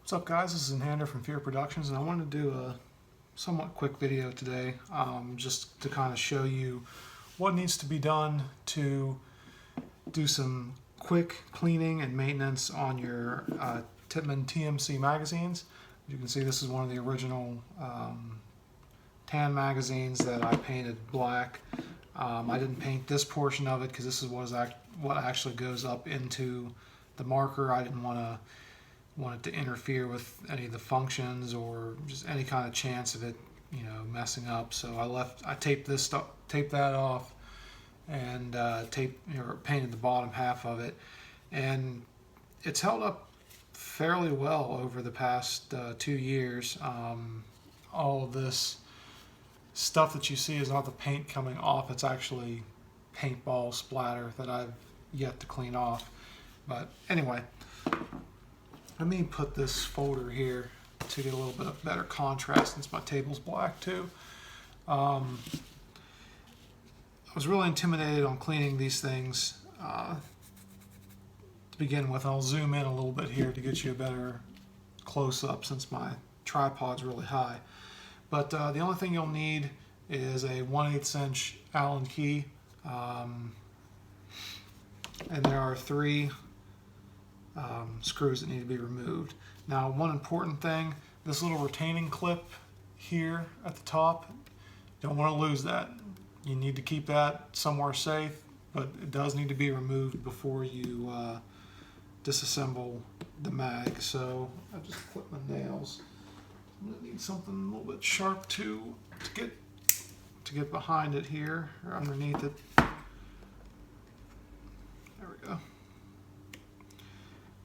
What's up, guys? This is Inhander from Fear Productions, and I wanted to do a somewhat quick video today just to kind of show you what needs to be done to do some quick cleaning and maintenance on your Tippmann TMC magazines. You can see this is one of the original tan magazines that I painted black. I didn't paint this portion of it because this is what actually goes up into the marker. I didn't want it to interfere with any of the functions or just any kind of chance of it, messing up. So I taped that off and painted the bottom half of it, and it's held up fairly well over the past 2 years. All of this stuff that you see is not the paint coming off, it's actually paintball splatter that I've yet to clean off. But anyway, let me put this folder here to get a little bit of better contrast since my table's black too. I was really intimidated on cleaning these things to begin with. I'll zoom in a little bit here to get you a better close-up since my tripod's really high. But the only thing you'll need is a 1/8 inch Allen key, and there are 3 screws that need to be removed. Now, one important thing, this little retaining clip here at the top, don't want to lose that. You need to keep that somewhere safe, but it does need to be removed before you disassemble the mag. So I just clip my nails. I'm gonna need something a little bit sharp to get behind it here, or underneath it. There we go.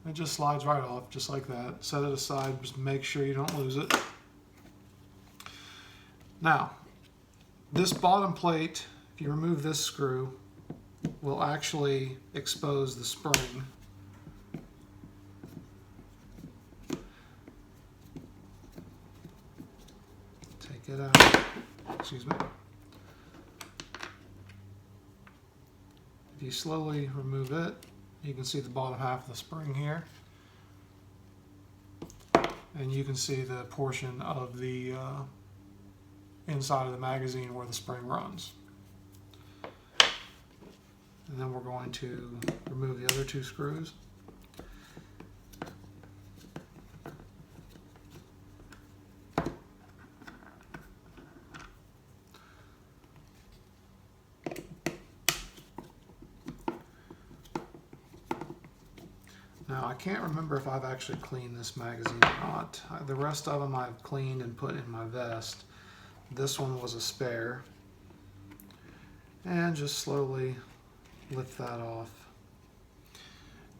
It just slides right off, just like that. Set it aside, just make sure you don't lose it. Now, this bottom plate, if you remove this screw, will actually expose the spring. Take it out. Excuse me. If you slowly remove it, you can see the bottom half of the spring here, and you can see the portion of the inside of the magazine where the spring runs. And then we're going to remove the other 2 screws. Now, I can't remember if I've actually cleaned this magazine or not. The rest of them I've cleaned and put in my vest. This one was a spare. And just slowly lift that off.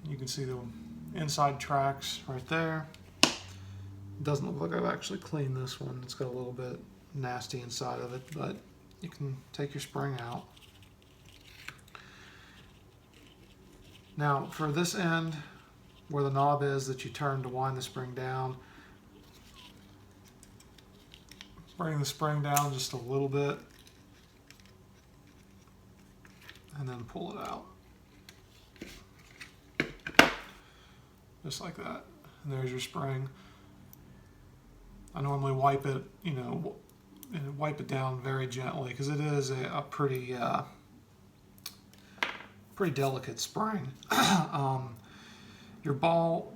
You can see the inside tracks right there. It doesn't look like I've actually cleaned this one. It's got a little bit nasty inside of it, but you can take your spring out. Now, for this end, where the knob is that you turn to wind the spring down, bring the spring down just a little bit and then pull it out. Just like that. And there's your spring. I normally wipe it, wipe it down very gently because it is a pretty delicate spring. Your ball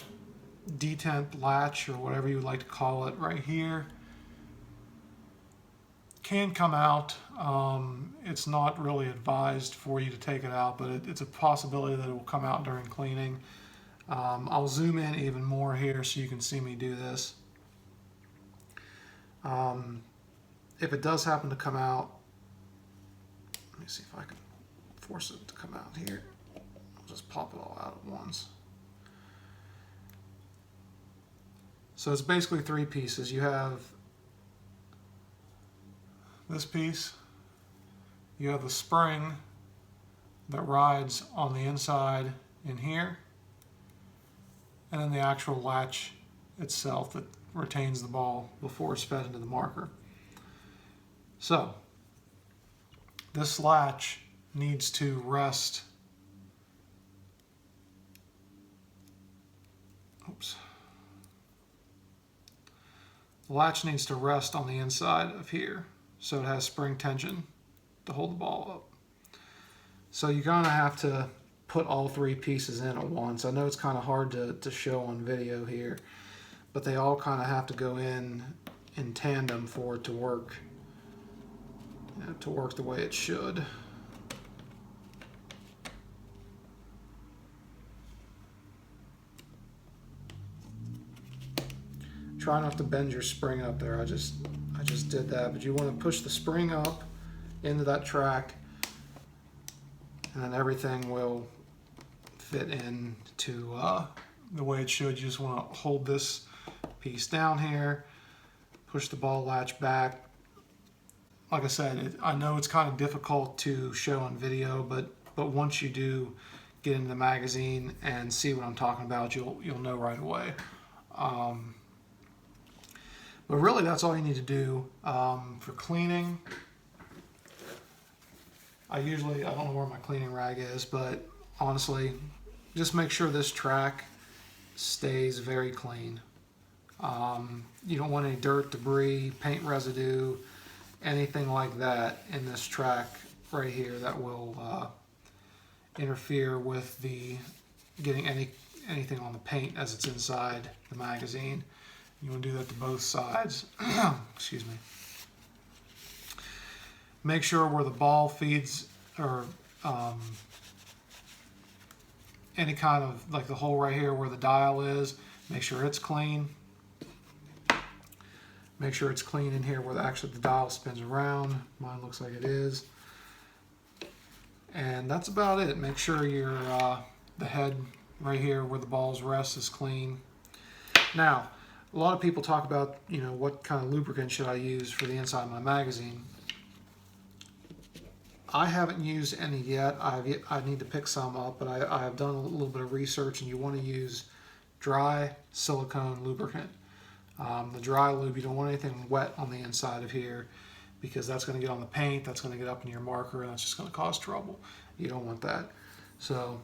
detent latch, or whatever you would like to call it, right here can come out. It's not really advised for you to take it out, but it's a possibility that it will come out during cleaning. I'll zoom in even more here so you can see me do this. If it does happen to come out, let me see if I can force it to come out here. I'll just pop it all out at once. So it's basically 3 pieces. You have this piece, you have the spring that rides on the inside in here, and then the actual latch itself that retains the ball before it's fed into the marker. So this latch needs to rest. Oops. The latch needs to rest on the inside of here, so it has spring tension to hold the ball up. So you're gonna have to put all three pieces in at once. I know it's kind of hard to show on video here, but they all kind of have to go in tandem for it to work, to work the way it should. Try not to bend your spring up there. I just did that, but you want to push the spring up into that track, and then everything will fit into the way it should. You just want to hold this piece down here, push the ball latch back. Like I said, I know it's kind of difficult to show on video, but once you do get into the magazine and see what I'm talking about, you'll know right away. But really, that's all you need to do for cleaning. I don't know where my cleaning rag is, but honestly, just make sure this track stays very clean. You don't want any dirt, debris, paint residue, anything like that in this track right here that will interfere with getting anything on the paint as it's inside the magazine. You want to do that to both sides. Excuse me. Make sure where the ball feeds, or any kind of, like the hole right here where the dial is, make sure it's clean. Make sure it's clean in here where the dial spins around. Mine looks like it is. And that's about it. Make sure the head right here where the balls rest is clean. Now, a lot of people talk about, what kind of lubricant should I use for the inside of my magazine. I haven't used any yet. I need to pick some up, but I have done a little bit of research, and you want to use dry silicone lubricant. The dry lube, you don't want anything wet on the inside of here, because that's going to get on the paint, that's going to get up in your marker, and that's just going to cause trouble. You don't want that. So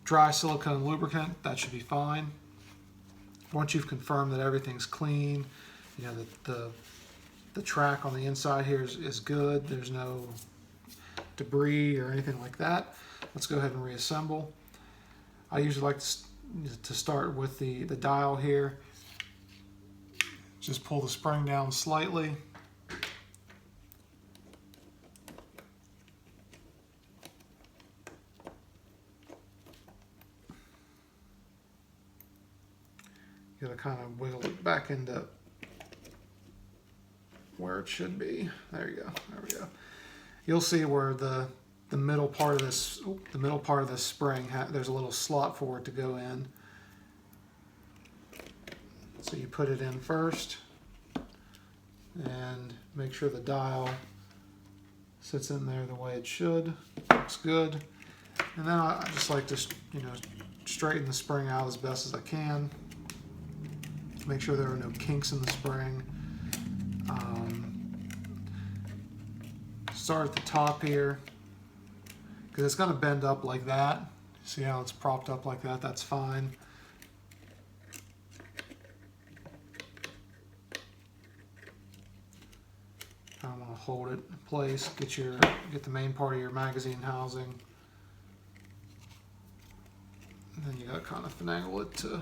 dry silicone lubricant, that should be fine. Once you've confirmed that everything's clean, the track on the inside here is good, there's no debris or anything like that, let's go ahead and reassemble. I usually like to start with the dial here. Just pull the spring down slightly. You gotta kind of wiggle it back into where it should be. There you go. There we go. You'll see where the middle part of this spring, there's a little slot for it to go in. So you put it in first, and make sure the dial sits in there the way it should. Looks good. And then I just like to, straighten the spring out as best as I can. Make sure there are no kinks in the spring. Start at the top here, because it's going to bend up like that. See how it's propped up like that? That's fine. I want to hold it in place. Get the main part of your magazine housing, and then you got to kind of finagle it to.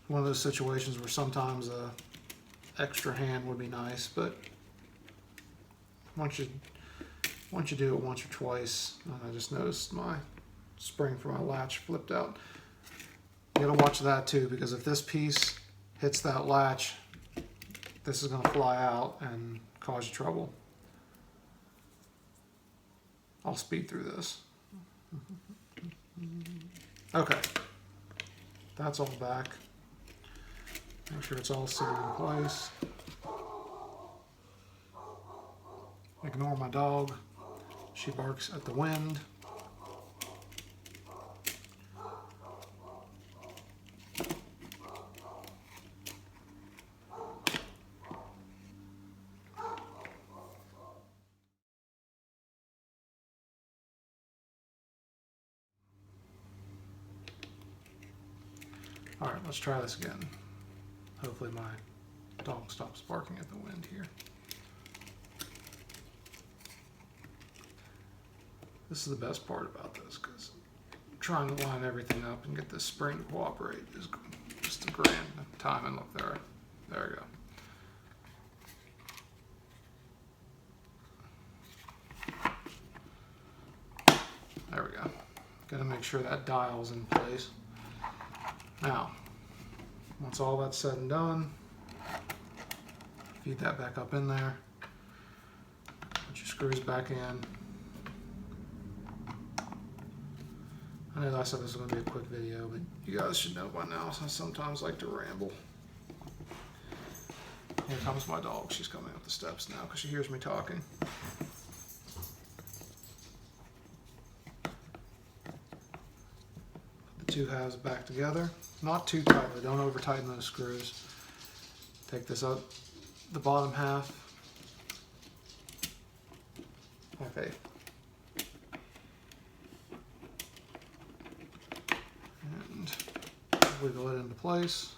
One of those situations where sometimes a extra hand would be nice, but once you do it once or twice, I just noticed my spring for my latch flipped out. You gotta watch that too, because if this piece hits that latch, this is gonna fly out and cause you trouble. I'll speed through this. Okay, that's all back. Make sure it's all sitting in place. Ignore my dog. She barks at the wind. Alright, let's try this again. Hopefully my dog stops barking at the wind here. This is the best part about this, because trying to line everything up and get this spring to cooperate is just a grand time. And look, there we go. There we go. Got to make sure that dial's in place. Now, once all that's said and done, feed that back up in there. Put your screws back in. I know I said this was going to be a quick video, but you guys should know by now, I sometimes like to ramble. Here comes my dog. She's coming up the steps now because she hears me talking. Put the two halves back together. Not too tightly. Don't over tighten those screws. Take this up, the bottom half. Okay. Wiggle it into place.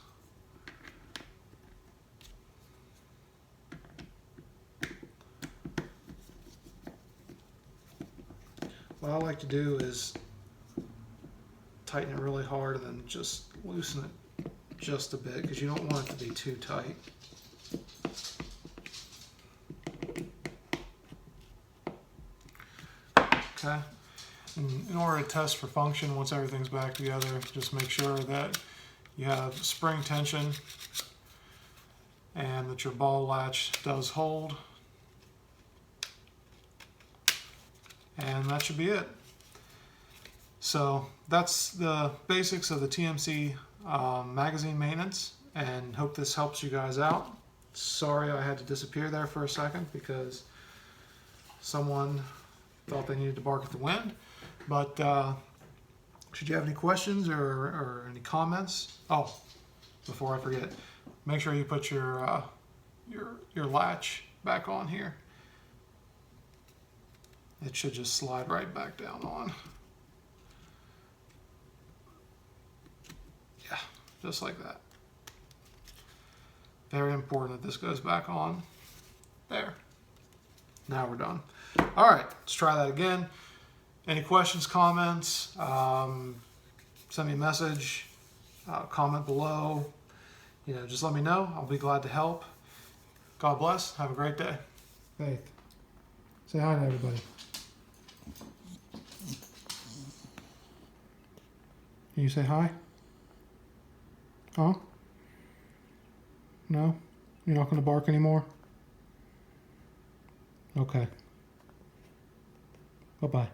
What I like to do is tighten it really hard and then just loosen it just a bit, because you don't want it to be too tight. Okay. In order to test for function, once everything's back together, just make sure that you have spring tension and that your ball latch does hold. And that should be it. So that's the basics of the TMC magazine maintenance, and hope this helps you guys out. Sorry I had to disappear there for a second because someone thought they needed to bark at the wind. But should you have any questions or any comments? Oh, before I forget, make sure you put your latch back on here. It should just slide right back down on. Yeah, just like that. Very important that this goes back on. There. Now we're done. All right, let's try that again. Any questions, comments, send me a message, comment below. You know, just let me know. I'll be glad to help. God bless. Have a great day. Faith, say hi to everybody. Can you say hi? Huh? No? You're not going to bark anymore? Okay. Bye-bye.